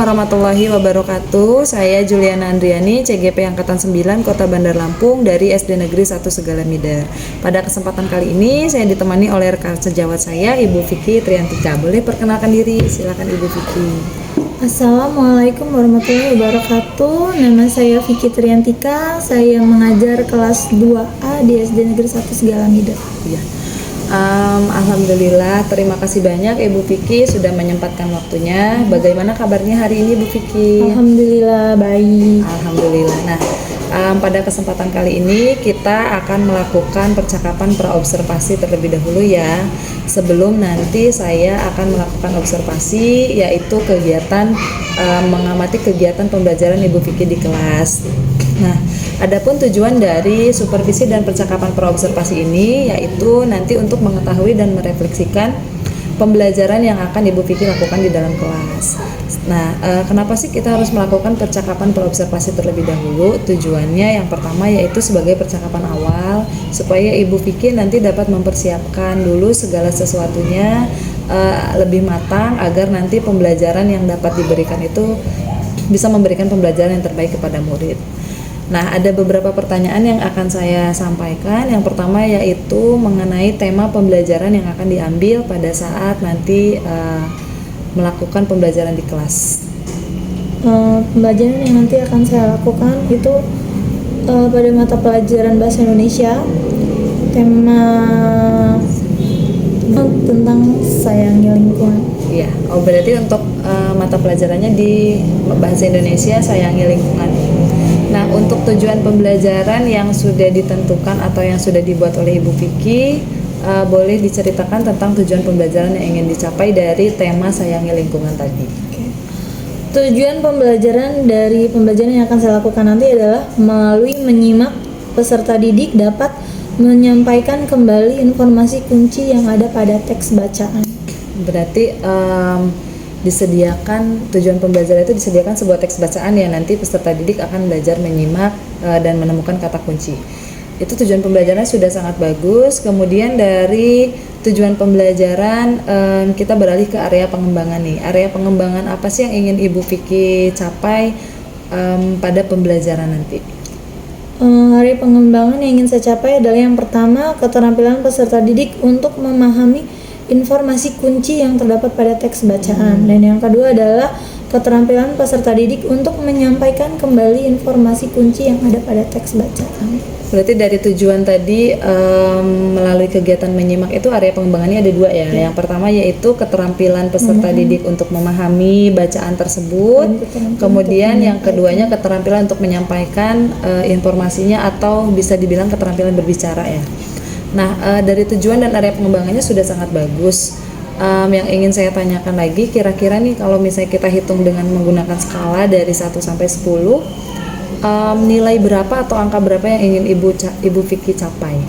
warahmatullahi wabarakatuh. Saya Juliana Andriani, CGP Angkatan 9 Kota Bandar Lampung dari SD Negeri 1 Segalamidar. Pada kesempatan kali ini saya ditemani oleh rekan sejawat saya, Ibu Vicky Triantika. Boleh perkenalkan diri? Silakan Ibu Vicky. Assalamualaikum warahmatullahi wabarakatuh. Nama saya Vicky Triantika. Saya mengajar kelas 2A di SD Negeri 1 Segalamidar. Ya. Alhamdulillah, terima kasih banyak Ibu Vicky sudah menyempatkan waktunya. Bagaimana kabarnya hari ini, Bu Vicky? Alhamdulillah baik. Alhamdulillah. Nah, pada kesempatan kali ini kita akan melakukan percakapan praobservasi terlebih dahulu ya. Sebelum nanti saya akan melakukan observasi, yaitu kegiatan mengamati kegiatan pembelajaran Ibu Vicky di kelas. Nah, adapun tujuan dari supervisi dan percakapan praobservasi ini yaitu nanti untuk mengetahui dan merefleksikan pembelajaran yang akan Ibu Vicky lakukan di dalam kelas. Nah, kenapa sih kita harus melakukan percakapan praobservasi terlebih dahulu? Tujuannya yang pertama yaitu sebagai percakapan awal supaya Ibu Vicky nanti dapat mempersiapkan dulu segala sesuatunya lebih matang agar nanti pembelajaran yang dapat diberikan itu bisa memberikan pembelajaran yang terbaik kepada murid. Nah, ada beberapa pertanyaan yang akan saya sampaikan. Yang pertama yaitu mengenai tema pembelajaran yang akan diambil pada saat nanti melakukan pembelajaran di kelas. Pembelajaran yang nanti akan saya lakukan itu pada mata pelajaran Bahasa Indonesia. Tema tentang sayangi lingkungan. Iya, berarti untuk mata pelajarannya di Bahasa Indonesia sayangi lingkungan. Nah, untuk tujuan pembelajaran yang sudah ditentukan atau yang sudah dibuat oleh Ibu Vicky, boleh diceritakan tentang tujuan pembelajaran yang ingin dicapai dari tema sayangi lingkungan tadi. Tujuan pembelajaran dari pembelajaran yang akan saya lakukan nanti adalah melalui menyimak peserta didik dapat menyampaikan kembali informasi kunci yang ada pada teks bacaan. Berarti disediakan tujuan pembelajaran itu disediakan sebuah teks bacaan yang nanti peserta didik akan belajar menyimak dan menemukan kata kunci. Itu tujuan pembelajaran sudah sangat bagus. Kemudian dari tujuan pembelajaran kita beralih ke area pengembangan nih. Area pengembangan apa sih yang ingin Ibu Vicky capai pada pembelajaran nanti? Area pengembangan yang ingin saya capai adalah yang pertama, keterampilan peserta didik untuk memahami informasi kunci yang terdapat pada teks bacaan. Dan yang kedua adalah keterampilan peserta didik untuk menyampaikan kembali informasi kunci yang ada pada teks bacaan. Berarti dari tujuan tadi melalui kegiatan menyimak itu area pengembangannya ada dua ya. Yang pertama yaitu keterampilan peserta didik untuk memahami bacaan tersebut. Kemudian yang keduanya keterampilan untuk menyampaikan informasinya atau bisa dibilang keterampilan berbicara ya. Nah, dari tujuan dan area pengembangannya sudah sangat bagus. Yang ingin saya tanyakan lagi, kira-kira nih kalau misalnya kita hitung dengan menggunakan skala dari 1 sampai 10, nilai berapa atau angka berapa yang ingin Ibu Vicky capai?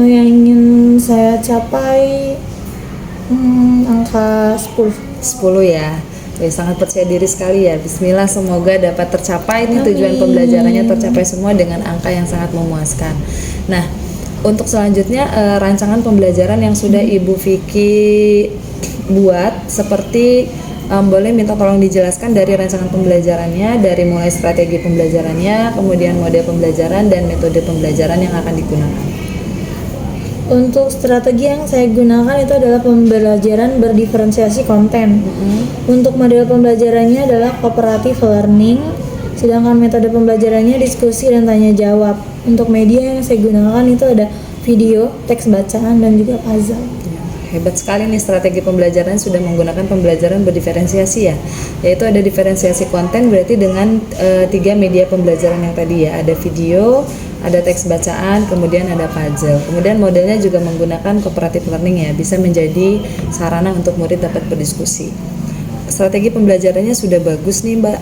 Yang ingin saya capai angka 10. 10 ya. Sangat percaya diri sekali ya. Bismillah, semoga dapat tercapai nih tujuan pembelajarannya tercapai semua dengan angka yang sangat memuaskan. Nah, untuk selanjutnya rancangan pembelajaran yang sudah Ibu Vicky buat seperti boleh minta tolong dijelaskan dari rancangan pembelajarannya, dari mulai strategi pembelajarannya, kemudian model pembelajaran dan metode pembelajaran yang akan digunakan. Untuk strategi yang saya gunakan itu adalah pembelajaran berdiferensiasi konten. Untuk model pembelajarannya adalah cooperative learning, sedangkan metode pembelajarannya diskusi dan tanya jawab. Untuk media yang saya gunakan itu ada video, teks bacaan, dan juga puzzle. Hebat sekali nih, strategi pembelajaran sudah menggunakan pembelajaran berdiferensiasi ya. Yaitu ada diferensiasi konten berarti dengan 3 media pembelajaran yang tadi ya. Ada video, ada teks bacaan, kemudian ada puzzle. Kemudian modelnya juga menggunakan cooperative learning ya, bisa menjadi sarana untuk murid dapat berdiskusi. Strategi pembelajarannya sudah bagus nih Mbak.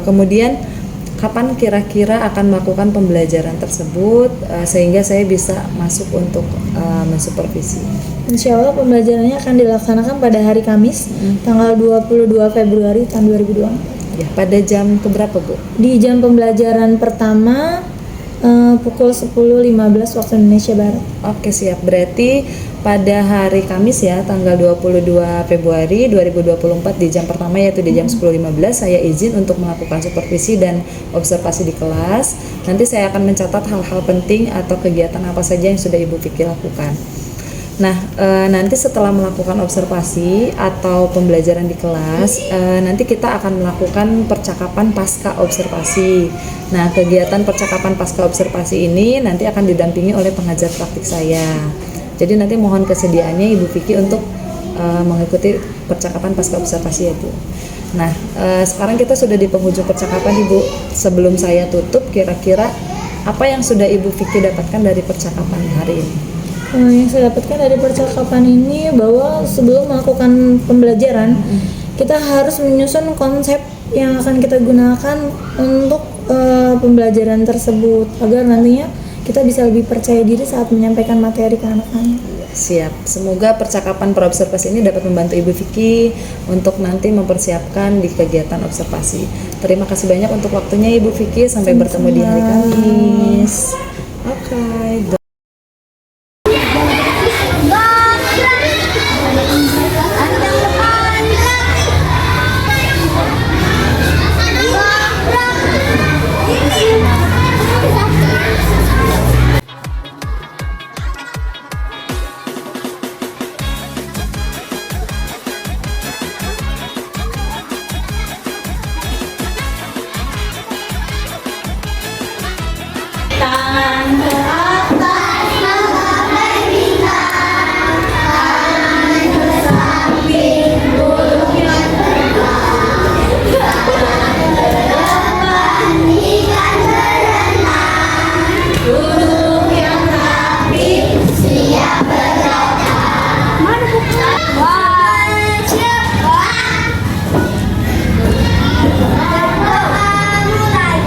Kemudian kapan kira-kira akan melakukan pembelajaran tersebut sehingga saya bisa masuk untuk mensupervisi? Insya Allah pembelajarannya akan dilaksanakan pada hari Kamis, tanggal 22 Februari tahun 2024. Ya, pada jam keberapa Bu? Di jam pembelajaran pertama pukul 10.15 waktu Indonesia Barat. Oke, siap. Berarti pada hari Kamis ya, tanggal 22 Februari 2024 di jam pertama yaitu di jam 10.15 saya izin untuk melakukan supervisi dan observasi di kelas. Nanti saya akan mencatat hal-hal penting atau kegiatan apa saja yang sudah Ibu Vicky lakukan. Nah, nanti setelah melakukan observasi atau pembelajaran di kelas, nanti kita akan melakukan percakapan pasca observasi. Nah, kegiatan percakapan pasca observasi ini nanti akan didampingi oleh pengajar praktik saya. Jadi nanti mohon kesediaannya Ibu Vicky untuk mengikuti percakapan pasca observasi itu. Nah, sekarang kita sudah di penghujung percakapan Ibu. Sebelum saya tutup, kira-kira apa yang sudah Ibu Vicky dapatkan dari percakapan hari ini? Yang saya dapatkan dari percakapan ini bahwa sebelum melakukan pembelajaran kita harus menyusun konsep yang akan kita gunakan untuk pembelajaran tersebut agar nantinya kita bisa lebih percaya diri saat menyampaikan materi ke anak-anak. Siap. Semoga percakapan praobservasi ini dapat membantu Ibu Vicky untuk nanti mempersiapkan di kegiatan observasi. Terima kasih banyak untuk waktunya Ibu Vicky. Sampai bertemu di hari Kamis. Oke. Tangan ke atas, mengangkat bintang. Tangan ke samping, duduk yang tegak. Tangan ke depan, ikan berenang. Duduk yang rapi, siap berdatang. Cepat. Mulai.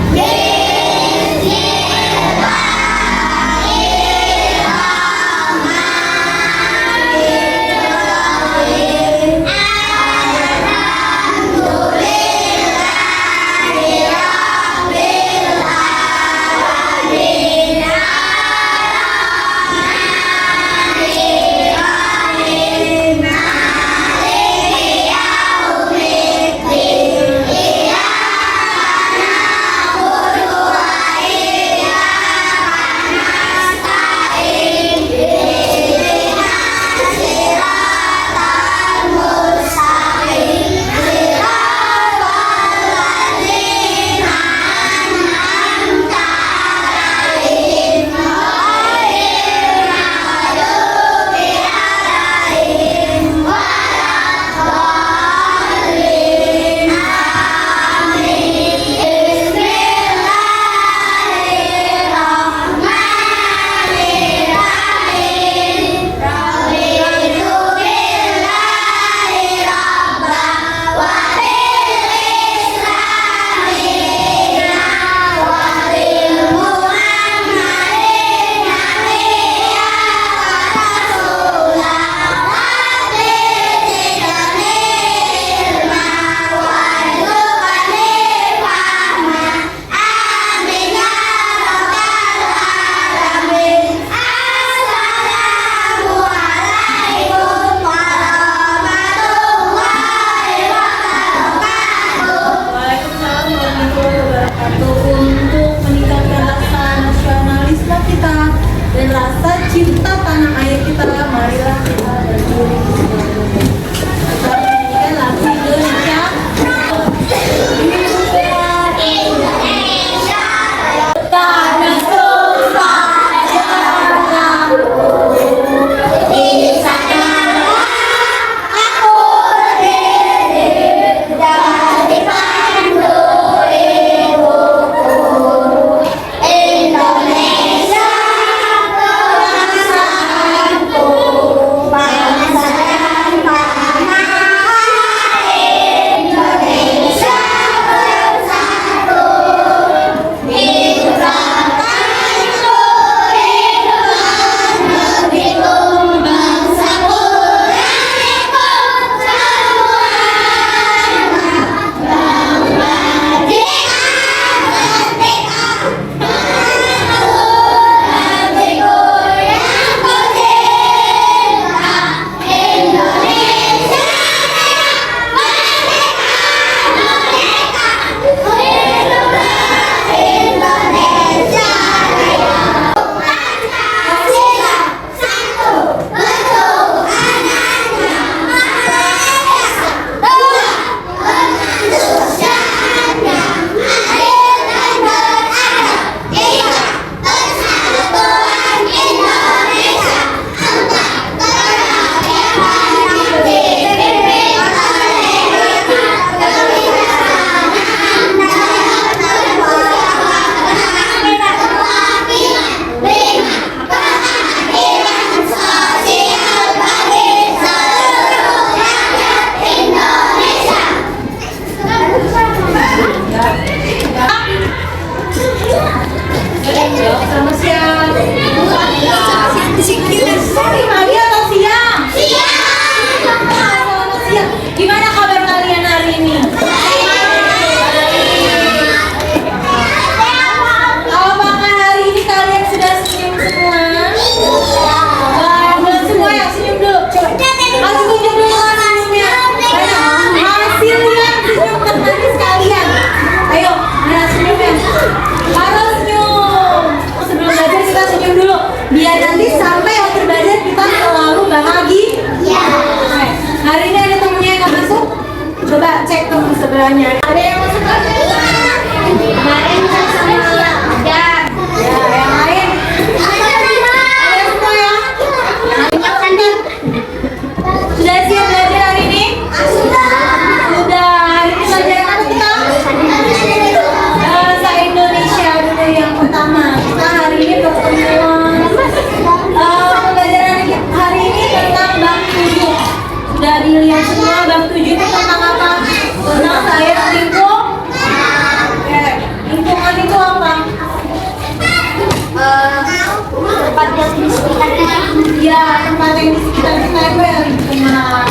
tempat yang di sekitarnya. Ya, tempat yang di sekitar kita itu yang lingkungan.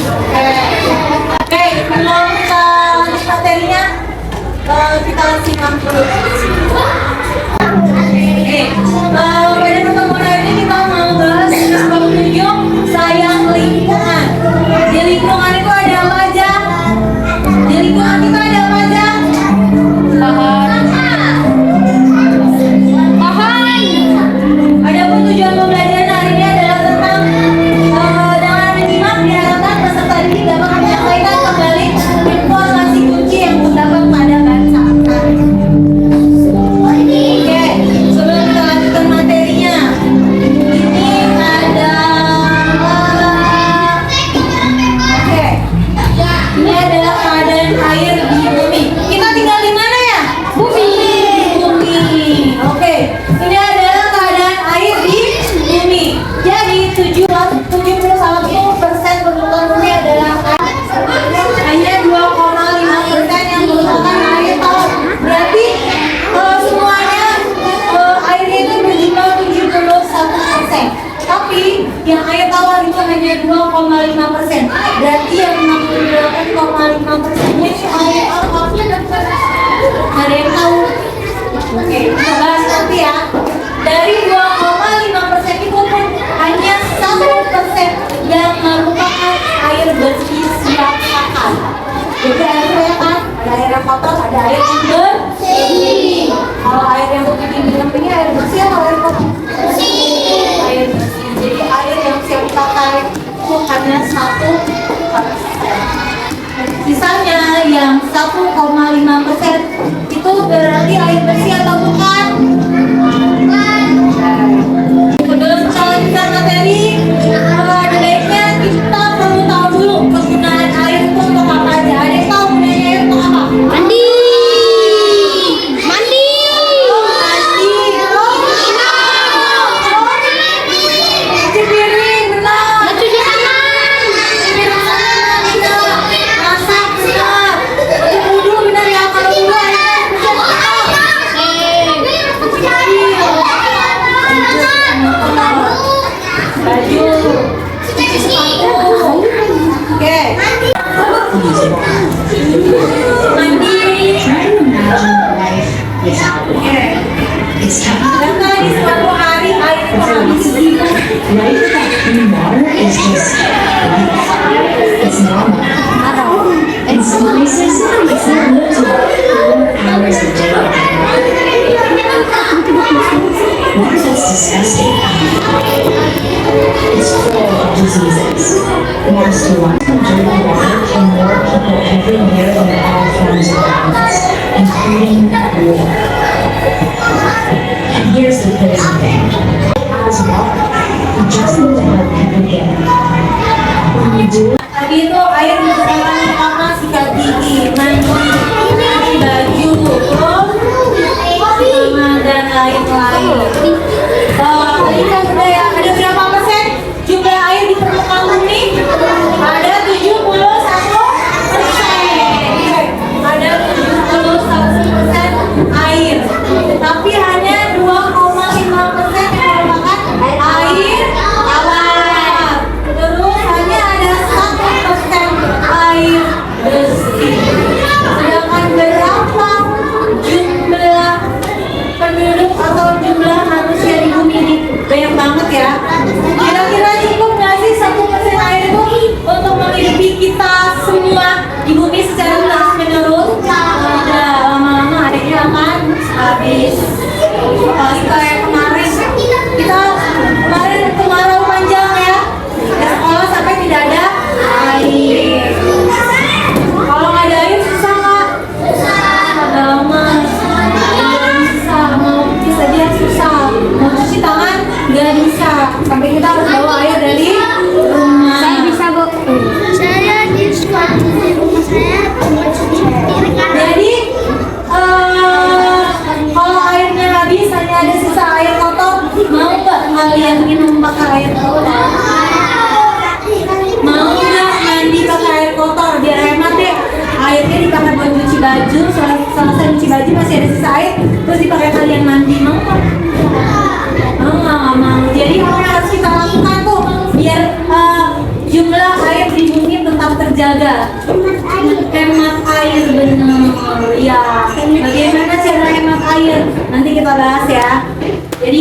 Oke, sebelum kita lanjut materinya, kita simak dulu. Pada pertemuan hari ini kita mau bahas sebuah petunjuk sayang lingkungan. Di lingkungan itu ada apa aja? Di lingkungan kita ada apa aja? Adapun tujuan pembelajaran hari ini adalah tentang dengan menyimak diharapkan peserta didik dapat menyampaikan kembali informasi kunci yang terdapat pada bacaan. Oke, sebelum kita lanjutkan materinya, ini ada ini adalah keadaan air di bumi. Kita tinggal di mana ya? Bumi. Oke, ini adalah keadaan air di bumi. Jadi 71% permukaan bumi adalah air. Hanya 2,5% yang merupakan air tawar. Berarti semuanya airnya itu berjumlah 71%. Tapi yang air tawar itu hanya 2,5%. Berarti yang 68,5%-nya itu air apa? Ada yang tahu? Oke, kita bahas nanti ya. Dari 2,5% itu pun hanya 1% yang merupakan air bersih siap pakai. Jadi air yang kan, ada air yang kotor, ada air yang bersih. Kalau air yang bilang ini air bersih atau air kotor? Air bersih. Jadi air yang siap dipakai itu hanya 1%. Sisanya yang 1,5% itu berarti air bersih atau bukan? Sebelum kita lanjutkan materi, ada baiknya kita perlu tahu dulu penggunaan air itu untuk apa aja. Ada yang tahu gunanya air untuk apa? Mandi. Mandi. Cuci piring, benar. Cuci tangan. Masak, benar. Cuci wudhu, benar ya. Kalau wudhu baju, cuci sepatu. Oke. Mandi. Oke. Karena di suatu hari air itu habis. Life without clean water is just it's normal. In some places, it's limited to 4 hours a day. Water is disgusting. It's full of diseases. Next to 1 dirty water kill more people every year than all forms of violence, including war. And here's the crazy thing. As water, you just need to help people get it. When you do, Tadi itu air digunakan untuk apa? Sikat gigi, mandi, cuci baju, dan lain-lain. Tadi kan udah ya, ada berapa persen jumlah air di permukaan bumi? Ada 71%. Ada 71% air. Tapi hanya 2,5% yang merupakan air tawar. Terus hanya ada 1% air bersih. Sedangkan berapa jumlah penduduk atau jumlah manusia di bumi ini? Banyak banget ya. Kira-kira cukup nggak sih 1% air itu untuk menghidupi kita semua di bumi secara terus-menerus? Tidak, lama-lama airnya akan habis. Kayak kemarin, kita kemarin kemarau panjang ya. Di sekolah sampai tidak ada air. Kalau nggak ada air susah nggak? Ada lama. Susah, mau bisa dia susah. Mau cuci tangan nggak bisa. Sampai kita harus bawa air dari rumah. Saya bisa, Bu. Saya di sekolah di rumah saya buat cuci piring. Jadi kalau airnya habis hanya ada sisa air kotor, mau nggak kalian minum pakai air kotor? Mau nggak mandi pakai air kotor? Biar hemat deh. Airnya dipakai buat cuci baju, selesai cuci baju masih ada sisa air, terus dipakai kalian mandi, mau nggak? Mau nggak mau. Jadi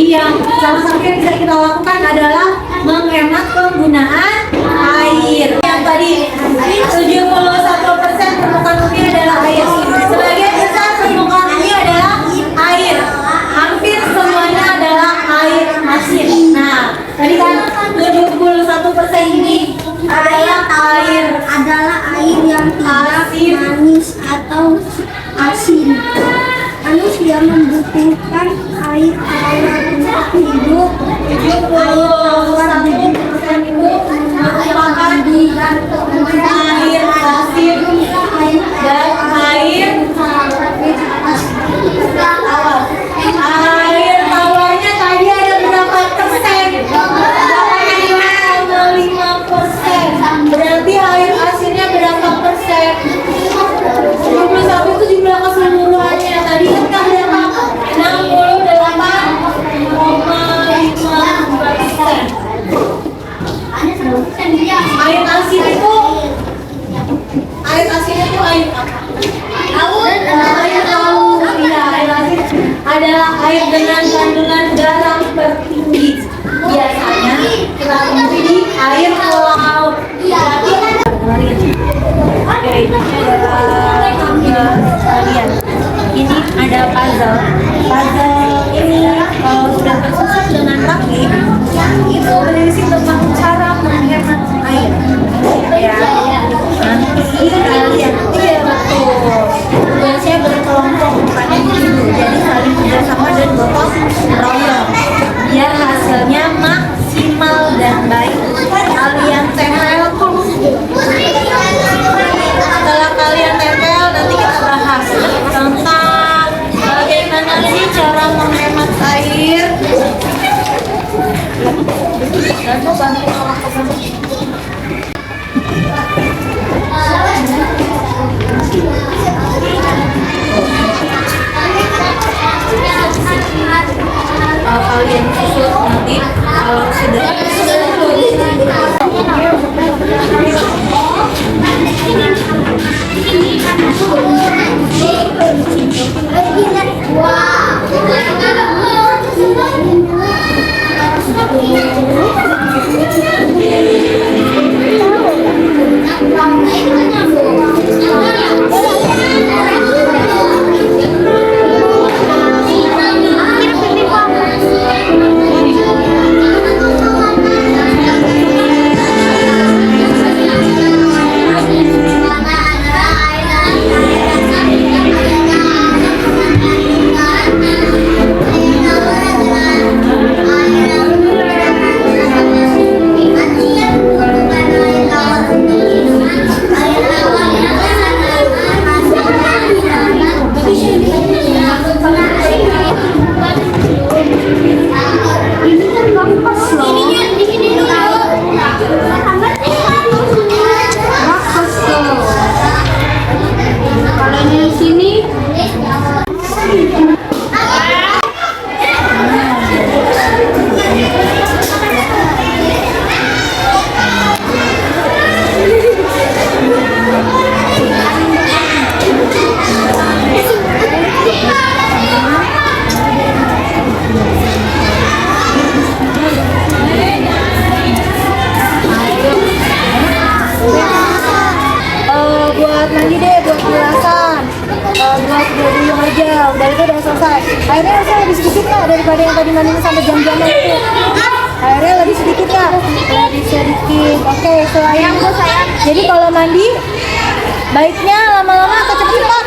yang salah satu yang bisa kita lakukan adalah menghemat penggunaan air. Yang tadi 71% permukaan bumi adalah air. Sebagian besar permukaan bumi adalah air. Hampir semuanya adalah air asin. Nah, tadi kan 71% ini adalah air yang tidak manis atau asin. Manusia membutuhkan air untuk hidup. Air tawar 7% itu merupakan air asin dan air tawar. Air tawarnya tadi ada berapa persen? 85%. Berarti air asinnya berapa persen? 71 itu jumlah keseluruhannya. Tadi kan berapa? 68,5%. Air asin itu air apa? Air laut. Iya, air asin adalah air dengan kandungan garam tertinggi. Biasanya kita temui di air laut. Berarti oke, ini adalah kalian. Ini ada puzzle. Puzzle ini kalau sudah tersusun dengan rapi, itu berisi tentang cara menghemat air. Ya, nanti kalian iya betul. Tugasnya berkelompok bukan individu, jadi saling bekerjasama dan gotong royong biar hasilnya maksimal dan baik. Kalian tempel. Setelah kalian tempel, nanti kita bahas tentang bagaimana sih cara menghemat air. Dan bantu kalian susun nanti kalau sudah buat mandi deh, buat pemulasan, buat dulu aja, udah itu udah selesai. Airnya harusnya lebih sedikit nggak daripada yang tadi mandinya sampai jam-jaman itu? Airnya lebih sedikit nggak? Lebih sedikit. Oke, sayang. Jadi kalau mandi baiknya lama-lama atau cepet-cepet?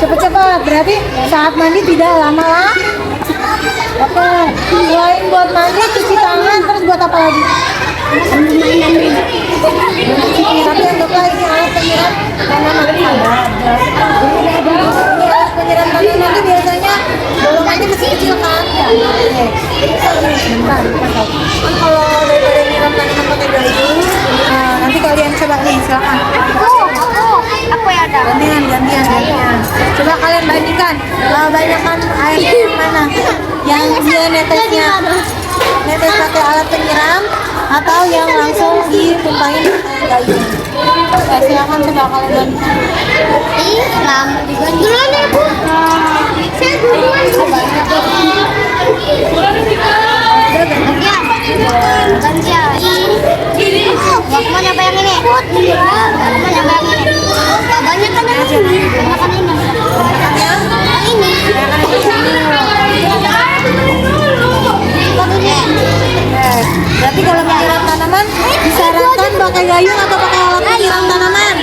Cepet-cepet. Berarti saat mandi tidak lama-lama. Oke. Selain buat mandi, cuci tangan, terus buat apa lagi? Tapi anggaplah ini alat penyiram tanaman. Ini alat penyiram tanaman nanti biasanya bolongannya kecil-kecil kan? Sebentar, kan kalau daripada nyiram tanaman pakai gayu, nanti kalian coba nih, silakan. Aku ya ada. Gantian. Coba kalian bandingkan, banyakkan air yang mana? Yang dia netesnya netes pakai alat penyiram atau yang langsung ditumpahin pakai gayu. Silakan coba kalian bandingkan. Duluan ya Bu. Saya duluan. Banyak. Mau nyoba yang ini? Mau nyoba yang ini? Banyak kan yang ini? Banyak kan ini? Berarti kalau menyiram tanaman disarankan pakai gayung atau pakai alat penyiram tanaman?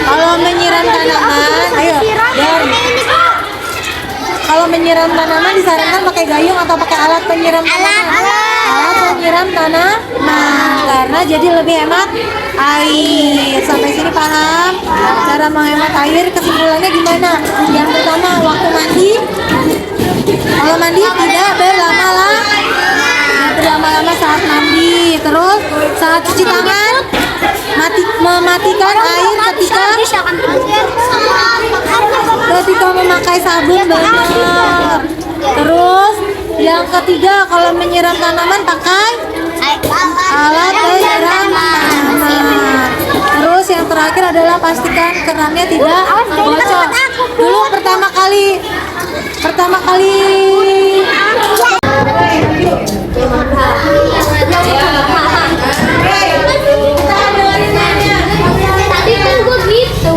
Kalau menyiram tanaman, ayo. Dan kalau menyiram tanaman disarankan pakai gayung atau pakai alat penyiram tanaman? Alat penyiram tanaman, karena jadi lebih hemat air. Sampai sini paham? Cara menghemat air kesimpulannya gimana? Yang pertama, waktu mandi. Kalau mandi tidak berlama-lama saat mandi. Terus saat cuci tangan, mematikan air ketika memakai sabun, benar. Terus yang ketiga, kalau menyiram tanaman pakai alat penyiram tanaman. Terus yang terakhir adalah pastikan kerannya tidak bocor. Dulu pertama kali Tadi kan gue gitu.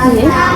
Ya.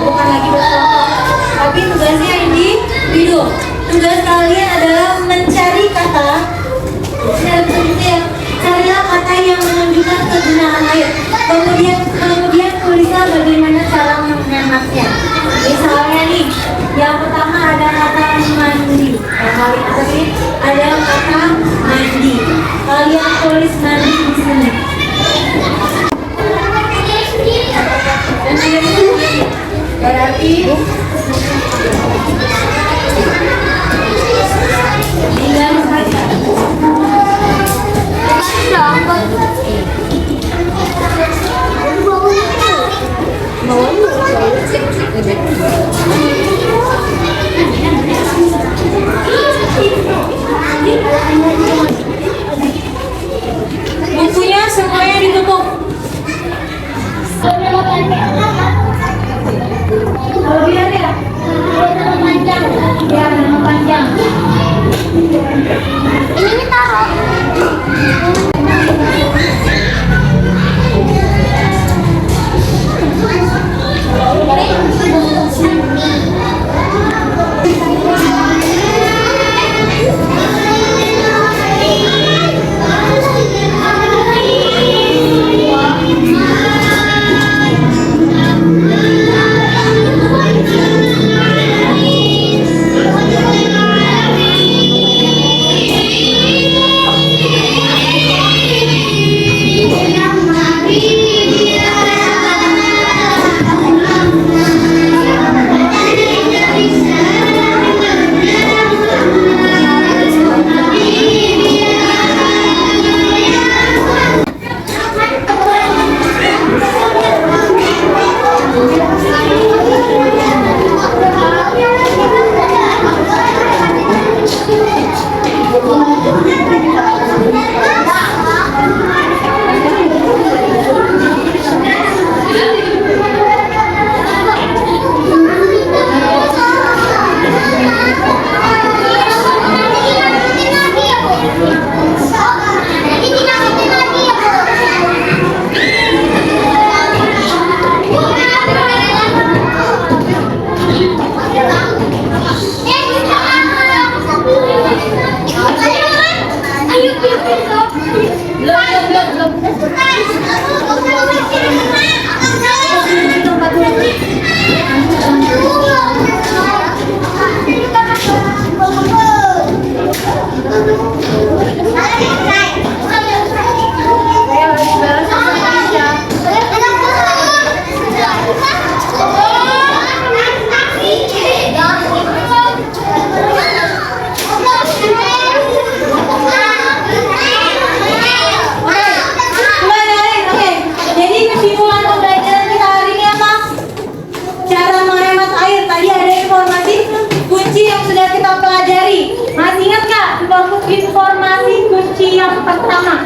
bukan lagi berkelompok, tapi tugasnya individu. Tugas kalian adalah mencari kata. Ini ada tulisnya, carilah kata yang menunjukkan kegunaan air. Kemudian tulislah bagaimana cara menghematnya. Misalnya nih, yang pertama ada kata mandi. Yang paling atas ini ada kata mandi. Kalian tulis mandi di sini. Berarti tinggal saja. Bukunya semuanya ditutup. Kalau biar ya, nama panjang. Ya, nama panjang. Ini taruh. Informasi kunci yang pertama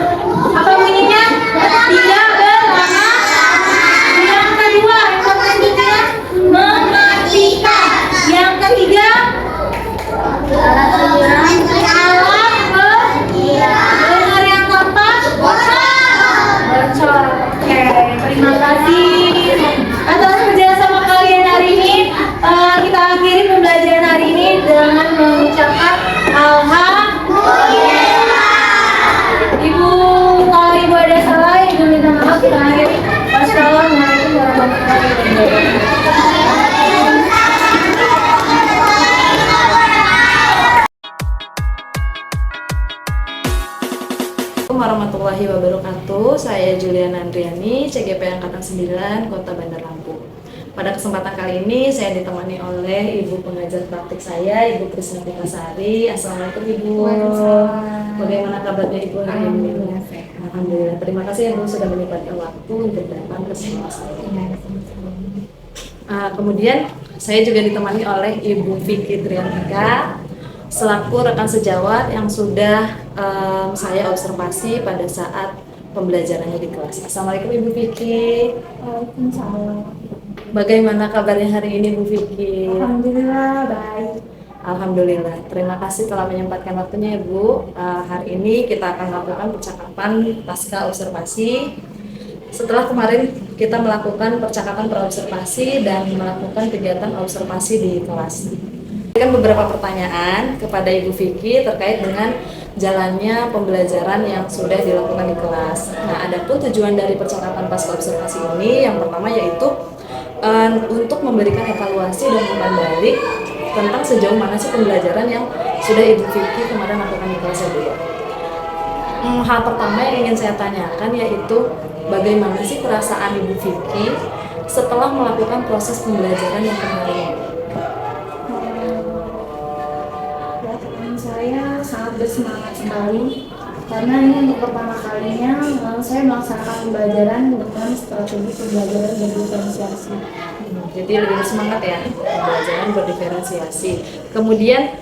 apa bunyinya? Tidak berlama. Yang kedua informasinya mematikan. Yang ketiga alat benar. Yang keempat bocor. Oke, terima kasih atas penjelasan sama kalian hari ini. Kita akhiri pembelajaran hari ini dengan mengucapkan Kalau ibu ada salah, ibu minta maaf. Kita akhiri. Wassalamualaikum warahmatullahi wabarakatuh. Saya Juliana Andriani, CGP Angkatan 9, Kota Bandar Lampung. Pada kesempatan kali ini saya ditemani oleh Ibu pengajar praktik saya, Ibu Krisna Sari. Assalamualaikum Ibu. Bagaimana kabarnya Ibu? Alhamdulillah. Alhamdulillah. Terima kasih Ibu sudah menyempatkan waktu untuk datang ke sekolah saya. Kemudian saya juga ditemani oleh Ibu Vicky Triantika selaku rekan sejawat yang sudah saya observasi pada saat pembelajarannya di kelas. Assalamualaikum Ibu Vicky. Waalaikumsalam. Bagaimana kabarnya hari ini Bu Vicky? Alhamdulillah baik. Alhamdulillah. Terima kasih telah menyempatkan waktunya ya Bu. Hari ini kita akan melakukan percakapan pasca observasi. Setelah kemarin kita melakukan percakapan perobservasi dan melakukan kegiatan observasi di kelas. Berikan beberapa pertanyaan kepada Ibu Vicky terkait dengan jalannya pembelajaran yang sudah dilakukan di kelas. Nah, adapun tujuan dari percakapan pasca observasi ini yang pertama yaitu untuk memberikan evaluasi dan umpan balik tentang sejauh mana sih pembelajaran yang sudah Ibu Vicky kemarin lakukan di kelas 2. Hal pertama yang ingin saya tanyakan yaitu bagaimana sih perasaan Ibu Vicky setelah melakukan proses pembelajaran yang kemarin? Saya sangat bersemangat sekali karena ini untuk pertama kalinya saya melaksanakan pembelajaran dengan strategi pembelajaran berdiferensiasi. Jadi lebih bersemangat ya pembelajaran berdiferensiasi. Kemudian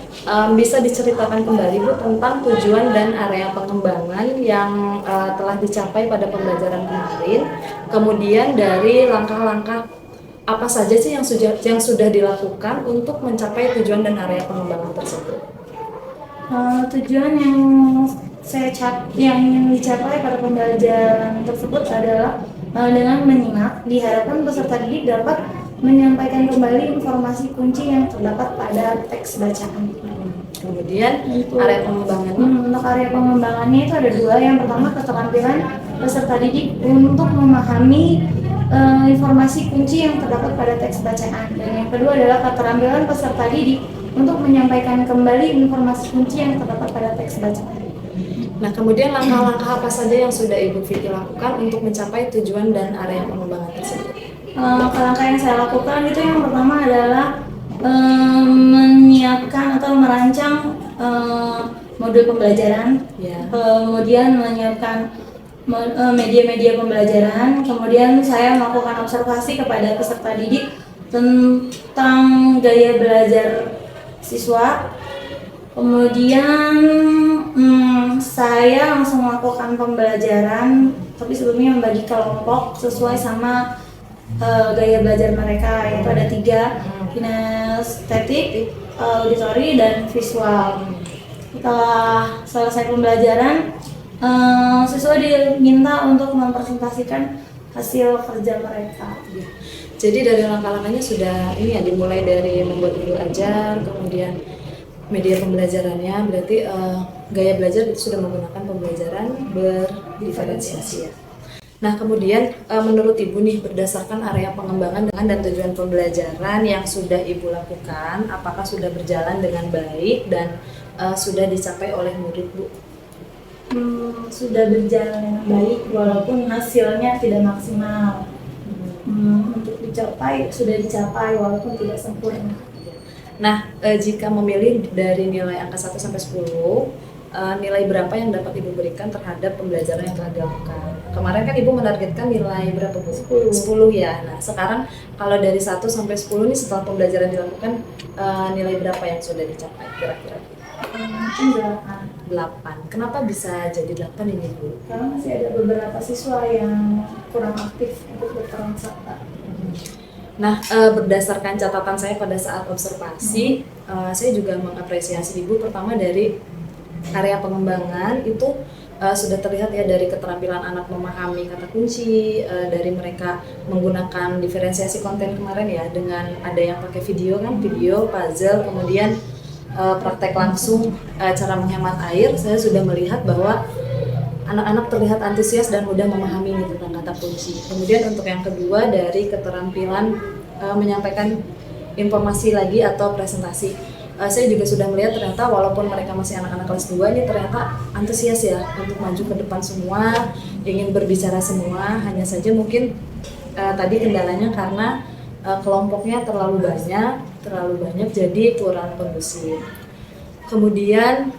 bisa diceritakan kembali Bu tentang tujuan dan area pengembangan yang telah dicapai pada pembelajaran kemarin. Kemudian dari langkah-langkah apa saja sih yang sudah dilakukan untuk mencapai tujuan dan area pengembangan tersebut? Tujuan yang ingin dicapai pada pembelajaran tersebut adalah dengan menyimak, diharapkan peserta didik dapat menyampaikan kembali informasi kunci yang terdapat pada teks bacaan. Kemudian area pengembangannya? Untuk area pengembangannya itu ada dua. Yang pertama keterampilan peserta didik untuk memahami informasi kunci yang terdapat pada teks bacaan. Dan yang kedua adalah keterampilan peserta didik untuk menyampaikan kembali informasi kunci yang terdapat pada teks bacaan. Nah, kemudian langkah-langkah apa saja yang sudah Ibu Vicky lakukan untuk mencapai tujuan dan area pengembangan tersebut? Langkah yang saya lakukan itu yang pertama adalah menyiapkan atau merancang modul pembelajaran, kemudian menyiapkan media-media pembelajaran, kemudian saya melakukan observasi kepada peserta didik tentang gaya belajar siswa. Kemudian saya langsung melakukan pembelajaran, tapi sebelumnya membagi kelompok sesuai sama gaya belajar mereka, yaitu ada 3, kinestetik, auditori, dan visual. Setelah selesai pembelajaran, siswa diminta untuk mempresentasikan hasil kerja mereka. Jadi dari langkah-langkahnya sudah ini ya, dimulai dari membuat judul ajar, kemudian media pembelajarannya, berarti gaya belajar itu sudah menggunakan pembelajaran berdiferensiasi ya. Nah, kemudian menurut Ibu nih, berdasarkan area pengembangan dan tujuan pembelajaran yang sudah Ibu lakukan, apakah sudah berjalan dengan baik dan sudah dicapai oleh murid, Bu? Sudah berjalan dengan baik walaupun hasilnya tidak maksimal. Untuk sudah dicapai walaupun tidak sempurna. Nah, jika memilih dari nilai angka 1 sampai 10, nilai berapa yang dapat Ibu berikan terhadap pembelajaran yang telah dilakukan? Kemarin kan Ibu menargetkan nilai berapa, Bu? 10 ya. Nah, sekarang kalau dari 1 sampai 10 nih setelah pembelajaran dilakukan, nilai berapa yang sudah dicapai kira-kira? Mungkin 8. Kenapa bisa jadi 8 ini, Bu? Karena masih ada beberapa siswa yang kurang aktif untuk berperan serta. Nah, berdasarkan catatan saya pada saat observasi, saya juga mengapresiasi Ibu pertama dari area pengembangan itu sudah terlihat ya dari keterampilan anak memahami kata kunci, dari mereka menggunakan diferensiasi konten kemarin ya, dengan ada yang pakai video kan, video, puzzle, kemudian praktek langsung cara menghemat air. Saya sudah melihat bahwa anak-anak terlihat antusias dan mudah memahami tentang kata kunci. Kemudian untuk yang kedua dari keterampilan menyampaikan informasi lagi atau presentasi. Saya juga sudah melihat ternyata walaupun mereka masih anak-anak kelas 2 ini ternyata antusias ya untuk maju ke depan semua, ingin berbicara semua. Hanya saja mungkin tadi kendalanya karena kelompoknya terlalu banyak jadi kurang kondusif. Kemudian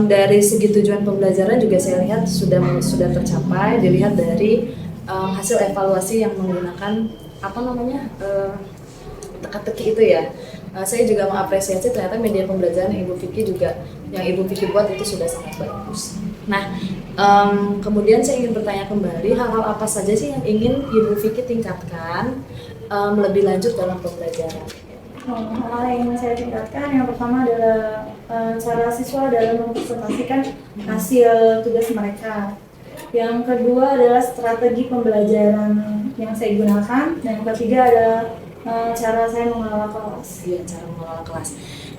dari segi tujuan pembelajaran juga saya lihat sudah tercapai, dilihat dari hasil evaluasi yang menggunakan teka-teki itu ya. Saya juga mengapresiasi ternyata media pembelajaran yang Ibu Vicky buat itu sudah sangat bagus. Nah, kemudian saya ingin bertanya kembali, hal-hal apa saja sih yang ingin Ibu Vicky tingkatkan lebih lanjut dalam pembelajaran? Hal yang ingin saya tingkatkan yang pertama adalah cara siswa dalam mempresentasikan hasil tugas mereka. Yang kedua adalah strategi pembelajaran yang saya gunakan, dan yang ketiga adalah cara saya mengelola kelas. Iya, cara mengelola kelas.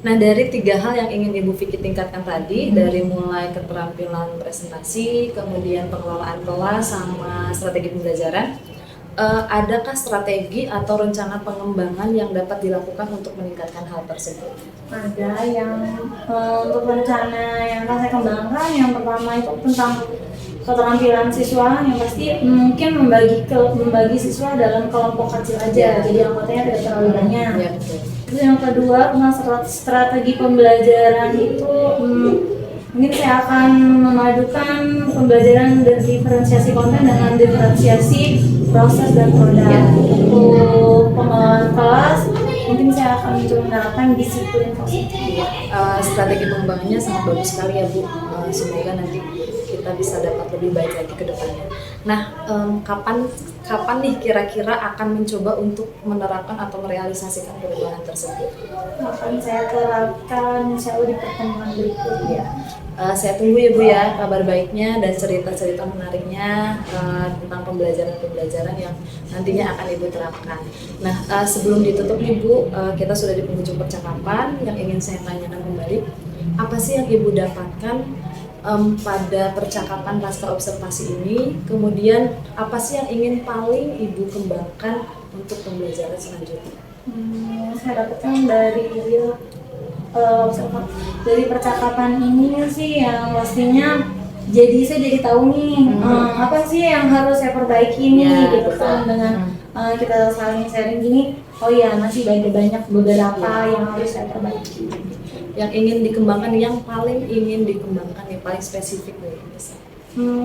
Nah, dari 3 hal yang ingin Ibu Vicky tingkatkan tadi, dari mulai keterampilan presentasi, kemudian pengelolaan kelas, sama strategi pembelajaran, adakah strategi atau rencana pengembangan yang dapat dilakukan untuk meningkatkan hal tersebut? Ada yang untuk rencana yang akan saya kembangkan, yang pertama itu tentang keterampilan siswa, yang pasti mungkin membagi siswa dalam kelompok kecil aja, jadi anggotanya tidak terlalu banyak. Ya, betul. Terus yang kedua tentang strategi pembelajaran itu mungkin saya akan memadukan pembelajaran dan diferensiasi konten dengan diferensiasi proses dan produk. Untuk pengelolaan kelas mungkin saya akan mencoba menerapkan disiplin positif. Strategi pengembangannya sangat bagus sekali ya Bu. Semoga nanti kita bisa dapat lebih baik lagi ke depannya. Nah, kapan nih kira-kira akan mencoba untuk menerapkan atau merealisasikan perubahan tersebut? Akan saya terapkan insya Allah di pertemuan berikutnya. Saya tunggu ya Bu ya kabar baiknya dan cerita-cerita menariknya tentang pembelajaran-pembelajaran yang nantinya akan Ibu terapkan. Nah, sebelum ditutup nih Bu, kita sudah di penghujung percakapan. Yang ingin saya tanyakan kembali, apa sih yang Ibu dapatkan pada percakapan pasca observasi ini? Kemudian apa sih yang ingin paling Ibu kembangkan untuk pembelajaran selanjutnya? Saya dapatkan dari percakapan ini sih yang pastinya saya jadi tahu nih apa sih yang harus saya perbaiki nih Ya, gitu kan, dengan kita saling sharing gini, oh ya masih banyak beberapa yang harus saya perbaiki. Yang ingin dikembangkan, yang paling ingin dikembangkan, yang paling spesifik nih misalnya.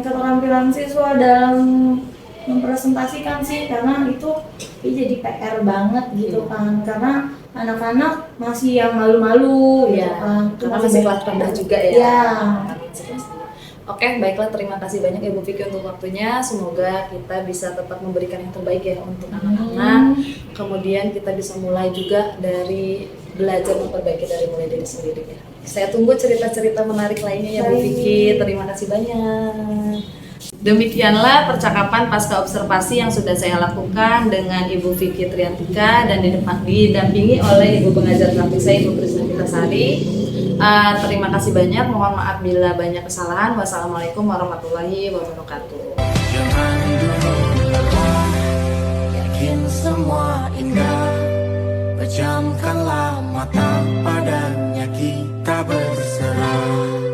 Keterampilan siswa dalam mempresentasikan sih, karena itu jadi PR banget gitu kan, karena anak-anak masih yang malu-malu gitu kan, Karena masih kelas rendah juga ya. Ya. Oke, baiklah, terima kasih banyak Ibu Vicky untuk waktunya. Semoga kita bisa tetap memberikan yang terbaik ya untuk anak-anak. Kemudian kita bisa mulai juga dari belajar memperbaiki dari mulai diri sendiri ya. Saya tunggu cerita-cerita menarik lainnya ya Bu Vicky. Terima kasih banyak. Demikianlah percakapan pasca observasi yang sudah saya lakukan dengan Ibu Vicky Triantika dan didampingi oleh Ibu pengajar praktik saya Ibu Krisna Pitasari. Terima kasih banyak, mohon maaf bila banyak kesalahan. Wassalamualaikum warahmatullahi wabarakatuh. Jangan dulu yakin semua indah, pejamkanlah mata padanya kita berserah.